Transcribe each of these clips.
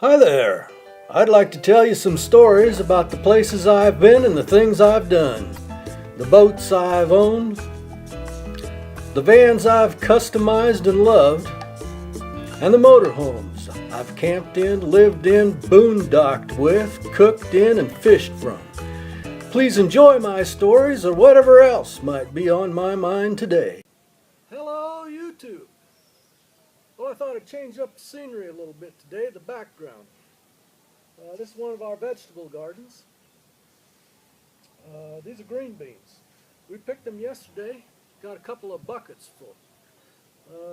Hi there. I'd like to tell you some stories about the places I've been and the things I've done, the boats I've owned, the vans I've customized and loved, and the motorhomes I've camped in, lived in, boondocked with, cooked in, and fished from. Please enjoy my stories or whatever else might be on my mind today. Hello, YouTube. Well, I thought I'd change up the scenery a little bit today, the background. This is one of our vegetable gardens. These are green beans. We picked them yesterday, got a couple of buckets full.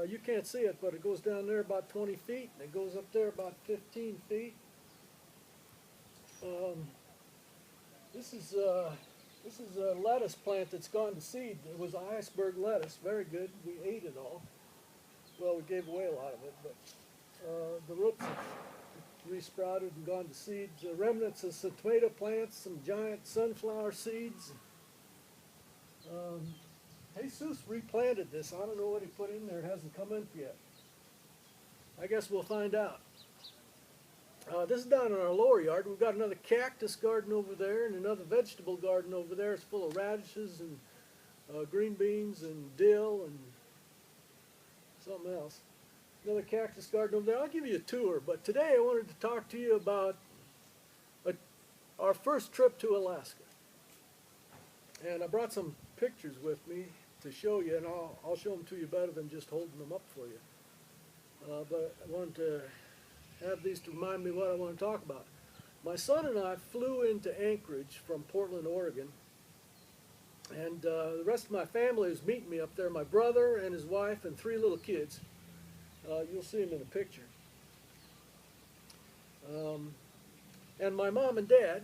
You can't see it, but it goes down there about 20 feet, and it goes up there about 15 feet. Um, this is a lettuce plant that's gone to seed. It was iceberg lettuce, very good. We ate it all. Well, we gave away a lot of it, but the roots have resprouted and gone to seed. The remnants of some tomato plants, some giant sunflower seeds. Jesus replanted this. I don't know what he put in there. It hasn't come in yet. I guess we'll find out. This is down in our lower yard. We've got another cactus garden over there and another vegetable garden over there. It's full of radishes and green beans and dill and something else. Another cactus garden over there. I'll give you a tour, but today I wanted to talk to you about our first trip to Alaska. And I brought some pictures with me to show you, and I'll show them to you better than just holding them up for you. But I wanted to have these to remind me what I want to talk about. My son and I flew into Anchorage from Portland, Oregon, and the rest of my family was meeting me up there, my brother and his wife and 3 little kids. You'll see them in the picture. And my mom and dad,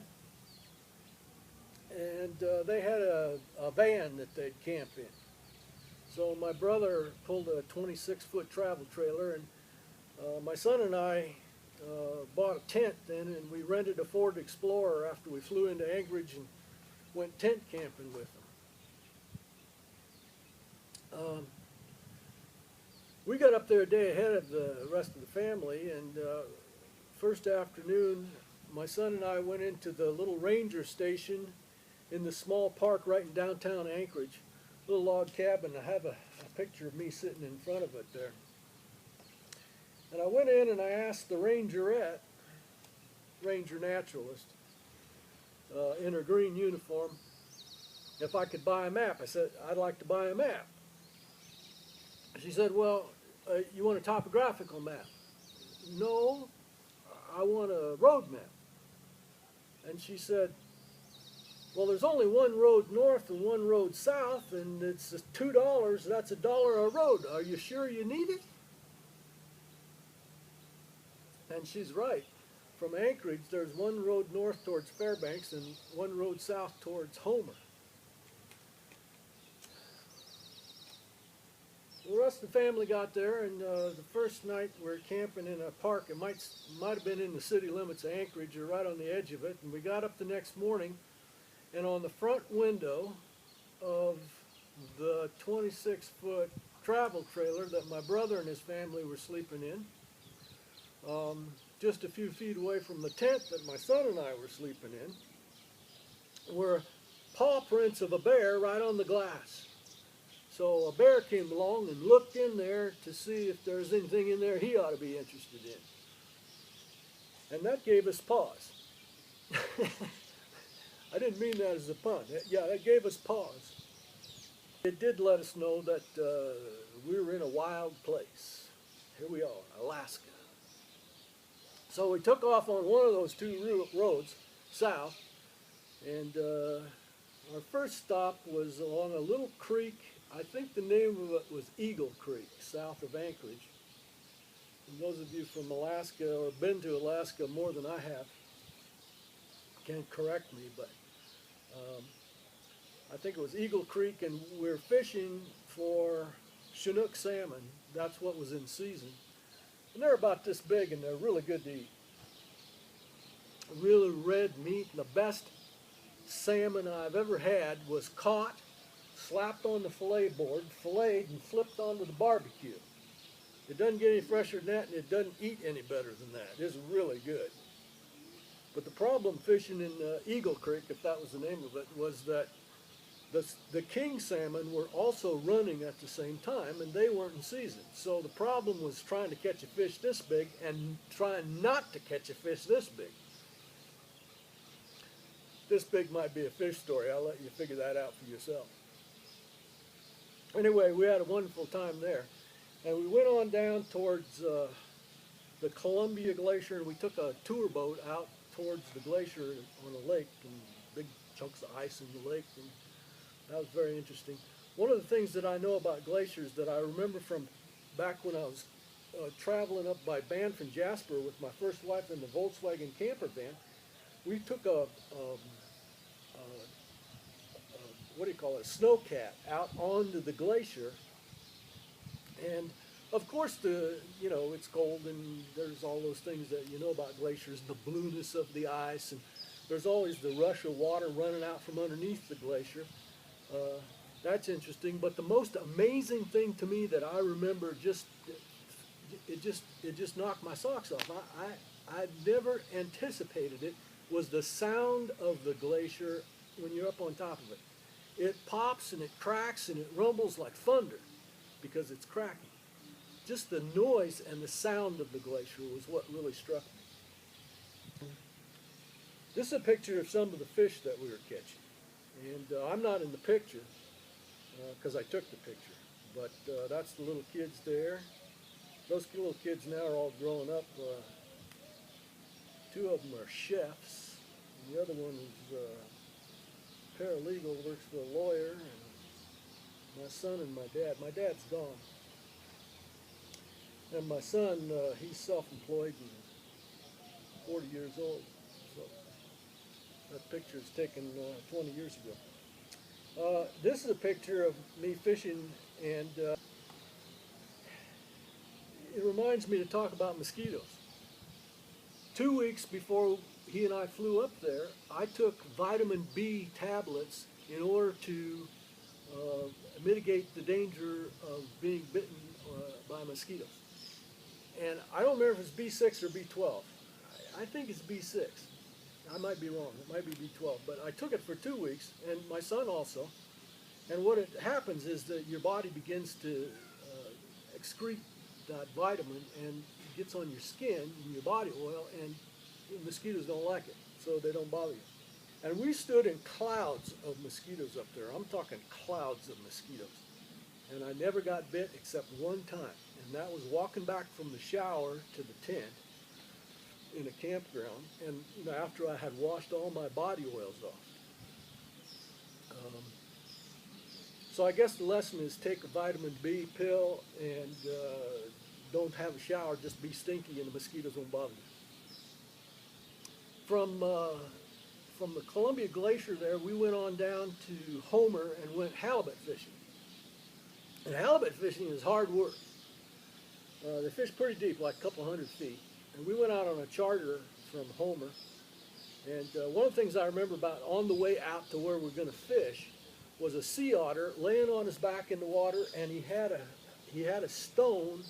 and they had a van that they'd camp in. So my brother pulled a 26-foot travel trailer, and my son and I bought a tent then, and we rented a Ford Explorer after we flew into Anchorage and went tent camping with them. We got up there a day ahead of the rest of the family, and first afternoon, my son and I went into the little ranger station in the small park right in downtown Anchorage. Little log cabin. I have a picture of me sitting in front of it there. And I went in and I asked the rangerette, ranger naturalist, in her green uniform, if I could buy a map. I said, I'd like to buy a map. She said, well, you want a topographical map? No, I want a road map. And she said, well, there's only one road north and one road south, and it's $2. That's $1 a road. Are you sure you need it? And she's right. From Anchorage, there's one road north towards Fairbanks and one road south towards Homer. The rest of the family got there, and the first night we were camping in a park. It might have been in the city limits of Anchorage or right on the edge of it. And we got up the next morning, and on the front window of the 26-foot travel trailer that my brother and his family were sleeping in, just a few feet away from the tent that my son and I were sleeping in, were paw prints of a bear right on the glass. So a bear came along and looked in there to see if there was anything in there he ought to be interested in. And that gave us pause. I didn't mean that as a pun. Yeah, that gave us pause. It did let us know that we were in a wild place. Here we are, Alaska. So we took off on one of those 2 roads, south, and our first stop was along a little creek. I think the name of it was Eagle Creek, south of Anchorage. And those of you from Alaska or been to Alaska more than I have can correct me, but I think it was Eagle Creek, and we were fishing for Chinook salmon. That's what was in season. And they're about this big, and they're really good to eat. Really red meat, and the best salmon I've ever had was caught, slapped on the fillet board, filleted, and flipped onto the barbecue. It doesn't get any fresher than that, and it doesn't eat any better than that. It's really good. But the problem fishing in Eagle Creek, if that was the name of it, was that the king salmon were also running at the same time, and they weren't in season. So the problem was trying to catch a fish this big and trying not to catch a fish this big. This big might be a fish story. I'll let you figure that out for yourself. Anyway, we had a wonderful time there. And we went on down towards the Columbia Glacier, and we took a tour boat out towards the glacier on a lake, and big chunks of ice in the lake, and that was very interesting. One of the things that I know about glaciers that I remember from back when I was traveling up by Banff and Jasper with my first wife in the Volkswagen camper van, we took a what do you call it, a snowcat out onto the glacier, and of course it's cold and there's all those things that you know about glaciers, the blueness of the ice, and there's always the rush of water running out from underneath the glacier. That's interesting, but the most amazing thing to me that I remember it just knocked my socks off. I never anticipated it, was the sound of the glacier when you're up on top of it. It pops and it cracks and it rumbles like thunder because it's cracking. Just the noise and the sound of the glacier was what really struck me. This is a picture of some of the fish that we were catching. And I'm not in the picture because I took the picture. But that's the little kids there. Those little kids now are all grown up. Two of them are chefs. And the other one is paralegal, works for a lawyer. And my son and my dad. My dad's gone. And my son, he's self-employed and 40 years old. So that picture is taken 20 years ago. This is a picture of me fishing, and it reminds me to talk about mosquitoes. 2 weeks before he and I flew up there, I took vitamin B tablets in order to mitigate the danger of being bitten by mosquitoes. And I don't remember if it's B6 or B12. I think it's B6. I might be wrong. It might be B12. But I took it for 2 weeks, and my son also. And what happens is that your body begins to excrete that vitamin, and it gets on your skin and your body oil, and mosquitoes don't like it, so they don't bother you. And we stood in clouds of mosquitoes up there. I'm talking clouds of mosquitoes. And I never got bit except one time. And that was walking back from the shower to the tent in a campground, and after I had washed all my body oils off. So I guess the lesson is take a vitamin B pill and don't have a shower, just be stinky and the mosquitoes won't bother you. From the Columbia Glacier there, we went on down to Homer and went halibut fishing. And halibut fishing is hard work. They fish pretty deep, like a couple hundred feet. And we went out on a charter from Homer. And one of the things I remember about on the way out to where we're going to fish was a sea otter laying on his back in the water, and he had a stone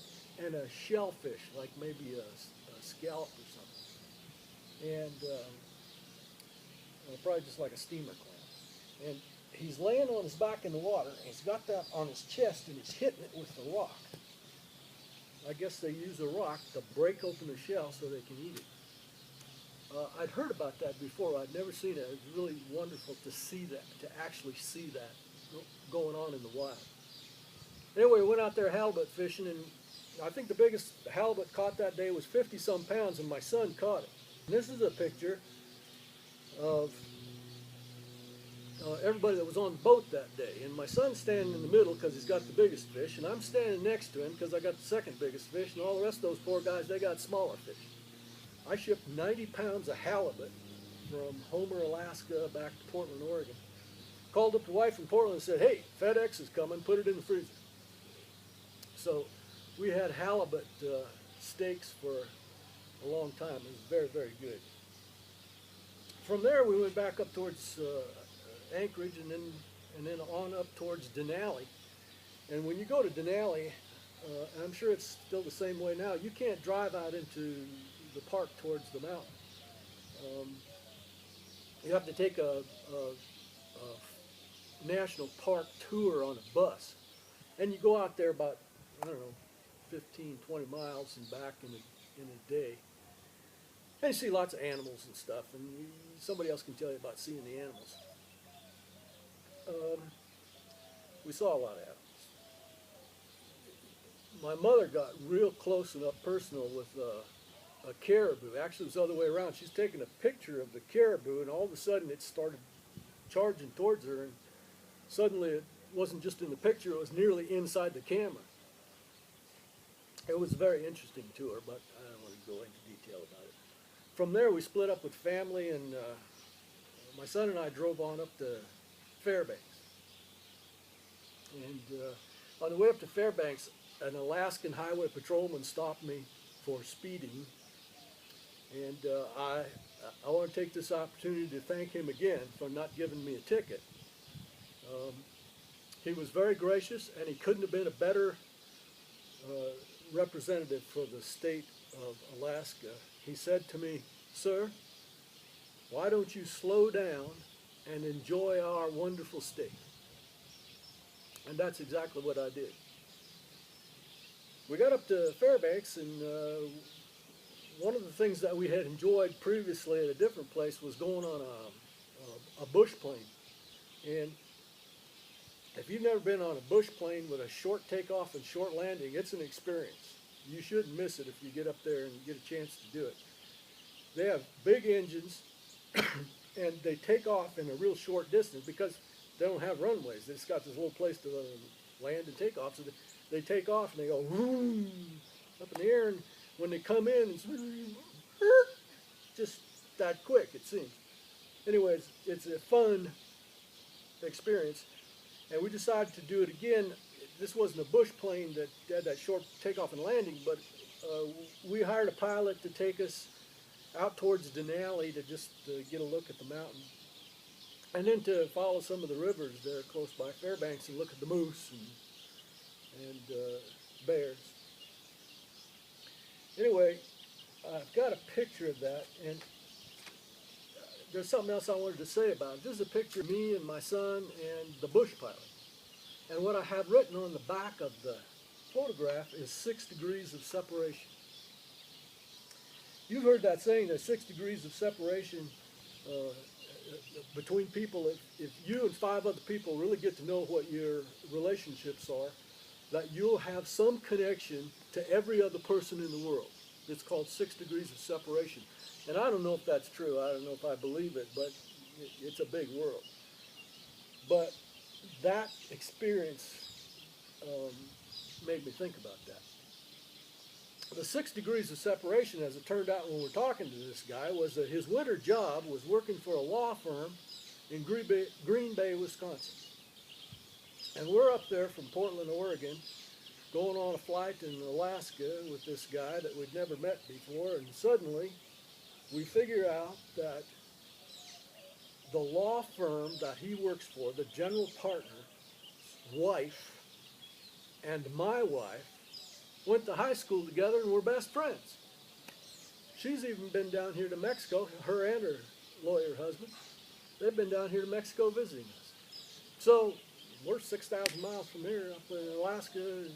and a shellfish, like maybe a scallop or something. And probably just like a steamer clam. And he's laying on his back in the water, and he's got that on his chest, and he's hitting it with the rock. I guess they use a rock to break open the shell so they can eat it. I'd heard about that before. I'd never seen it. It was really wonderful to see that, to actually see that going on in the wild. Anyway, we went out there halibut fishing, and I think the biggest halibut caught that day was 50-some pounds, and my son caught it. And this is a picture of everybody that was on the boat that day. And my son's standing in the middle because he's got the biggest fish, and I'm standing next to him because I got the second biggest fish, and all the rest of those poor guys, they got smaller fish. I shipped 90 pounds of halibut from Homer, Alaska, back to Portland, Oregon. Called up the wife in Portland and said, hey, FedEx is coming, put it in the freezer. So we had halibut steaks for a long time. It was very, very good. From there, we went back up towards Anchorage and then on up towards Denali. And when you go to Denali, and I'm sure it's still the same way now. You can't drive out into the park towards the mountain. You have to take a national park tour on a bus, and you go out there about, I don't know, 15, 20 miles and back in a day. And you see lots of animals and stuff, and somebody else can tell you about seeing the animals. We saw a lot of animals. My mother got real close and up personal with a caribou. Actually, it was the other way around. She's taking a picture of the caribou, and all of a sudden it started charging towards her, and suddenly it wasn't just in the picture, it was nearly inside the camera. It was very interesting to her, but I don't want to go into detail about it. From there, we split up with family, and my son and I drove on up to Fairbanks. And on the way up to Fairbanks, an Alaskan highway patrolman stopped me for speeding. And I want to take this opportunity to thank him again for not giving me a ticket. He was very gracious, and he couldn't have been a better representative for the state of Alaska. He said to me, "Sir, why don't you slow down and enjoy our wonderful state?" And that's exactly what I did. We got up to Fairbanks, and one of the things that we had enjoyed previously at a different place was going on a bush plane. And if you've never been on a bush plane with a short takeoff and short landing, it's an experience. You shouldn't miss it if you get up there and get a chance to do it. They have big engines, and they take off in a real short distance because they don't have runways. They just got this little place to land and take off. So they take off and they go vroom, up in the air, and when they come in, it's just that quick, it seems. Anyways, it's a fun experience, and we decided to do it again. This wasn't a bush plane that had that short takeoff and landing, but we hired a pilot to take us out towards Denali to just get a look at the mountain, and then to follow some of the rivers there close by Fairbanks and look at the moose and bears. Anyway, I've got a picture of that, and there's something else I wanted to say about it. This is a picture of me and my son and the bush pilot. And what I have written on the back of the photograph is 6 degrees of separation. You've heard that saying, there's 6 degrees of separation between people. If you and 5 other people really get to know what your relationships are, that you'll have some connection to every other person in the world. It's called 6 degrees of separation. And I don't know if that's true. I don't know if I believe it, but it's a big world. But that experience made me think about that. The 6 degrees of separation, as it turned out when we were talking to this guy, was that his winter job was working for a law firm in Green Bay, Wisconsin. And we're up there from Portland, Oregon, going on a flight in Alaska with this guy that we'd never met before, and suddenly we figure out that the law firm that he works for, the general partner's wife and my wife, went to high school together and were best friends. She's even been down here to Mexico, her and her lawyer husband. They've been down here to Mexico visiting us. So we're 6,000 miles from here up in Alaska,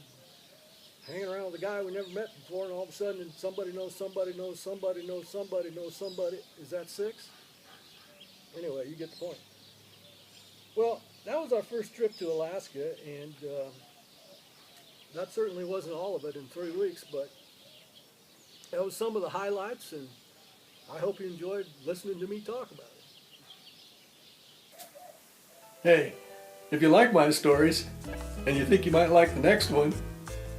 hanging around with a guy we never met before, and all of a sudden somebody knows somebody knows somebody knows somebody knows somebody. Is that 6? Anyway, you get the point. Well, that was our first trip to Alaska, and that certainly wasn't all of it in 3 weeks, but that was some of the highlights, and I hope you enjoyed listening to me talk about it. Hey, if you like my stories, and you think you might like the next one,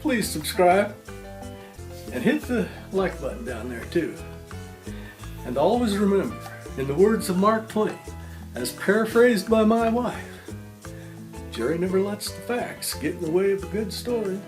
please subscribe, and hit the like button down there too. And always remember, in the words of Mark Twain, as paraphrased by my wife, Jerry never lets the facts get in the way of a good story.